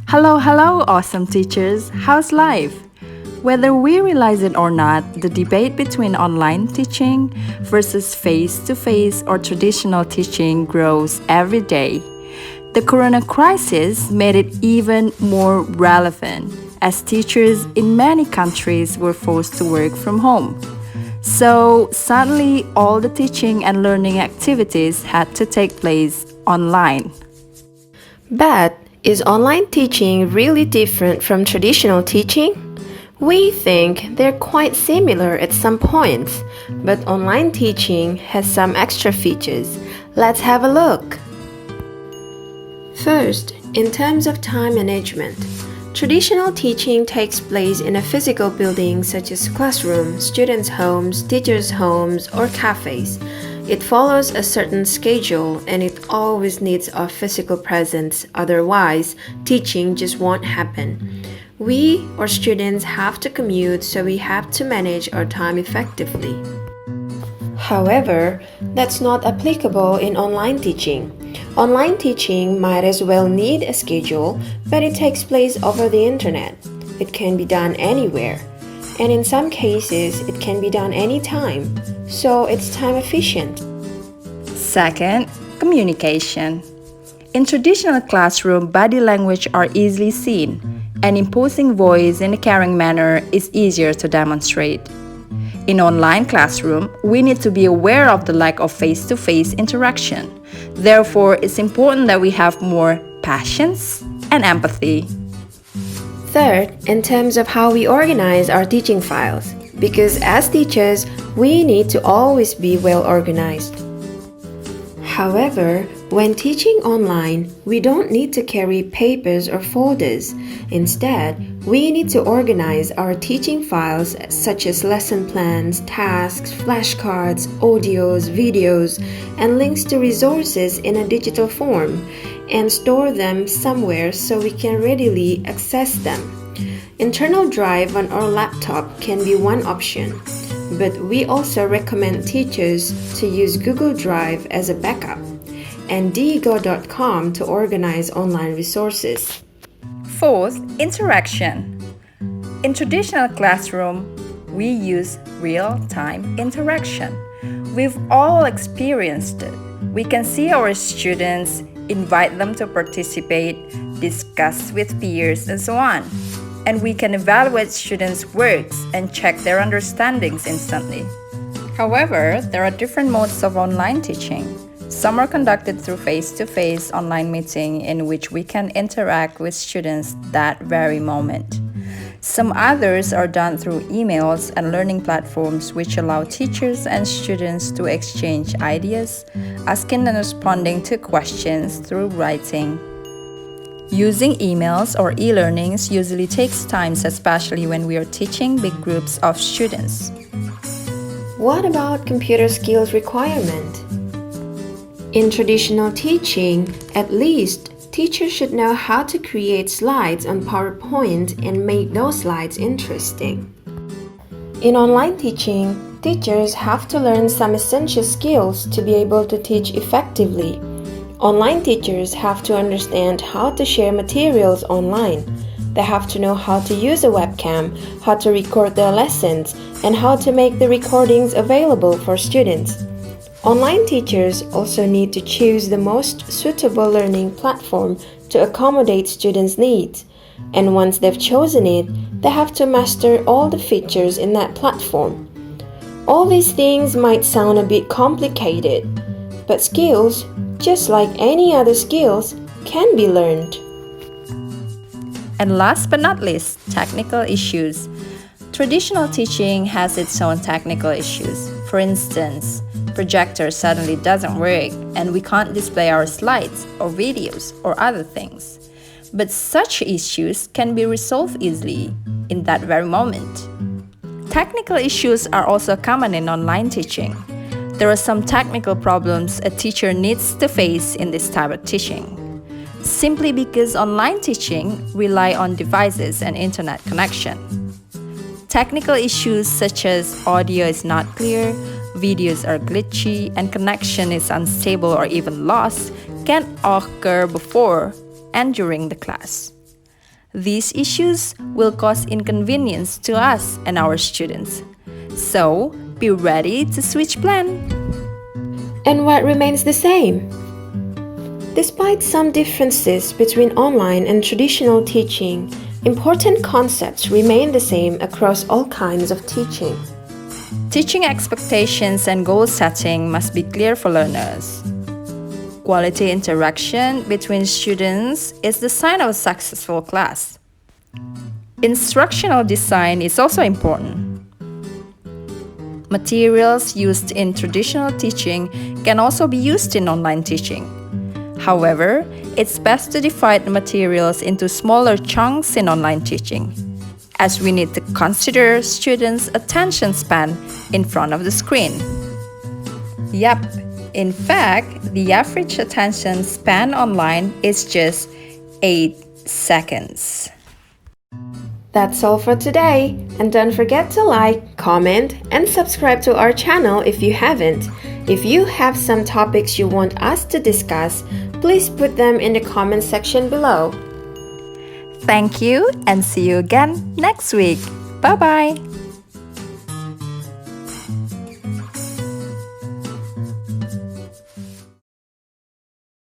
Hello, hello, awesome teachers. How's life? Whether we realize it or not, the debate between online teaching versus face to face or traditional teaching grows every day. The corona crisis made it even more relevant as teachers in many countries were forced to work from home. So, suddenly, all the teaching and learning activities had to take place online. But is online teaching really different from traditional teaching? We think they're quite similar at some points, but online teaching has some extra features. Let's have a look. First, in terms of time management, traditional teaching takes place in a physical building such as classrooms, students' homes, teachers' homes, or cafes. It follows a certain schedule and it always needs our physical presence, otherwise, teaching just won't happen. We or students have to commute, so we have to manage our time effectively. However, that's not applicable in online teaching. Online teaching might as well need a schedule, but it takes place over the internet. It can be done anywhere. And in some cases, it can be done anytime, so it's time efficient. Second, communication. In traditional classroom, body language are easily seen, and imposing voice in a caring manner is easier to demonstrate. In online classroom, we need to be aware of the lack of face-to-face interaction. Therefore, it's important that we have more patience and empathy. Third, in terms of how we organize our teaching files, because as teachers, we need to always be well organized. However, when teaching online, we don't need to carry papers or folders. Instead, we need to organize our teaching files such as lesson plans, tasks, flashcards, audios, videos, and links to resources in a digital form, and store them somewhere so we can readily access them. Internal drive on our laptop can be one option, but we also recommend teachers to use Google Drive as a backup and diigo.com to organize online resources. Fourth, interaction. In traditional classroom, we use real-time interaction. We've all experienced it. We can see our students, invite them to participate, discuss with peers, and so on. And we can evaluate students' works and check their understandings instantly. However, there are different modes of online teaching. Some are conducted through face-to-face online meeting in which we can interact with students that very moment. Some others are done through emails and learning platforms which allow teachers and students to exchange ideas, asking and responding to questions through writing. Using emails or e-learnings usually takes time, especially when we are teaching big groups of students. What about computer skills requirement? In traditional teaching, at least, teachers should know how to create slides on PowerPoint and make those slides interesting. In online teaching, teachers have to learn some essential skills to be able to teach effectively. Online teachers have to understand how to share materials online. They have to know how to use a webcam, how to record their lessons, and how to make the recordings available for students. Online teachers also need to choose the most suitable learning platform to accommodate students' needs. And once they've chosen it, they have to master all the features in that platform. All these things might sound a bit complicated, but skills, just like any other skills, can be learned. And last but not least, technical issues. Traditional teaching has its own technical issues. For instance, projector suddenly doesn't work and we can't display our slides or videos or other things. But such issues can be resolved easily in that very moment. Technical issues are also common in online teaching. There are some technical problems a teacher needs to face in this type of teaching, simply because online teaching rely on devices and internet connection. Technical issues such as audio is not clear, videos are glitchy, and connection is unstable or even lost can occur before and during the class. These issues will cause inconvenience to us and our students. So, be ready to switch plan. And what remains the same? Despite some differences between online and traditional teaching, important concepts remain the same across all kinds of teaching. Teaching expectations and goal setting must be clear for learners. Quality interaction between students is the sign of a successful class. Instructional design is also important. Materials used in traditional teaching can also be used in online teaching. However, it's best to divide the materials into smaller chunks in online teaching, as we need to consider students' attention span in front of the screen. Yup, in fact, the average attention span online is just 8 seconds. That's all for today, and don't forget to like, comment, and subscribe to our channel if you haven't. If you have some topics you want us to discuss, please put them in the comment section below. Thank you and see you again next week. Bye bye.